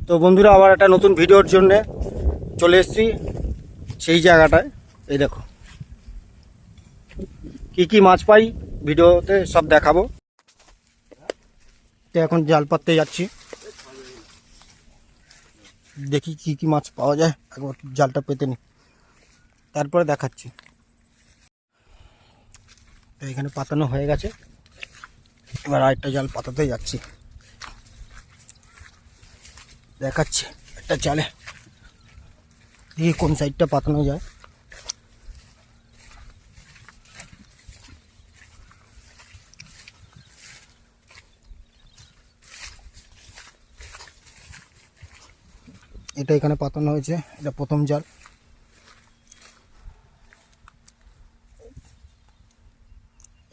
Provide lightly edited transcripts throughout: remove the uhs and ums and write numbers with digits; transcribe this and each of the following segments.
তো বন্ধুরা আবার একটা নতুন ভিডিওর জন্য চলে এসেছি সেই জায়গাটায়। এই দেখো কি কি মাছ পাই ভিডিওতে সব দেখাবো। তো এখন জাল পাততে যাচ্ছি, দেখি কি কি মাছ পাওয়া যায়। একবার জালটা পেতে নি, তারপরে দেখাচ্ছি। তো এখানে পাতানো হয়ে গেছে, এবার আরেকটা জাল পাতাতে যাচ্ছি, দেখাচ্ছি একটা জালে দেখি কোন সাইডটা পাতানো যায়। এটা এখানে পাতানো হয়েছে, এটা প্রথম জাল।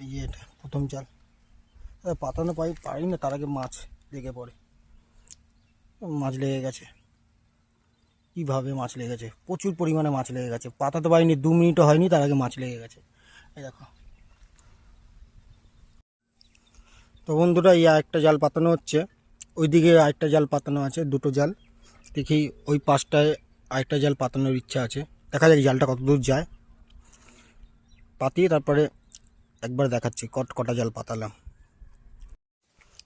এই যে এটা প্রথম জাল, পাতানো পারি না, তার আগে মাছ লেগে পড়ে। মাছ লেগে গেছে, কীভাবে মাছ লেগেছে, প্রচুর পরিমাণে মাছ লেগে গেছে। পাতাতে পারিনি, 2 মিনিটও হয়নি, তার আগে মাছ লেগে গেছে। এই দেখো। তো বন্ধুরা এই আরেকটা জাল পাতানো হচ্ছে, ওইদিকে আরেকটা জাল পাতানো আছে, দুটো জাল। দেখি ওই পাশটায় আরেকটা জাল পাতানোর ইচ্ছা আছে, দেখা যাক জালটা কত দূর যায়। পাতিয়ে তারপরে একবার দেখাচ্ছি কটা জাল পাতালাম।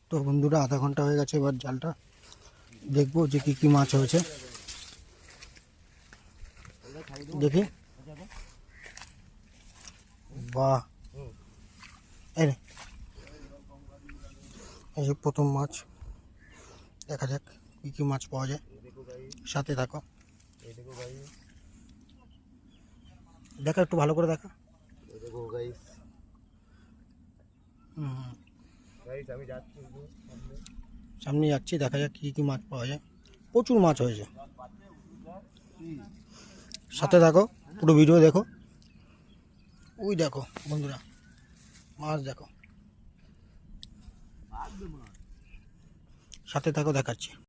তো বন্ধুরা আধা ঘন্টা হয়ে গেছে, এবার জালটা দেখবো যে কি কি মাছ হয়েছে। দেখি, বাহ, এই যে প্রথম মাছ, দেখা যাক কি কি মাছ পাওয়া যায়। সাথে থাকো, দেখা একটু ভালো করে দেখা। সামনে যাচ্ছি, দেখা যাক কি কি মাছ পাওয়া যায়। প্রচুর মাছ হয়েছে, সাথে থাকো, পুরো ভিডিও দেখো। ওই দেখো বন্ধুরা, মাছ দেখো, সাথে থাকো, দেখাচ্ছি।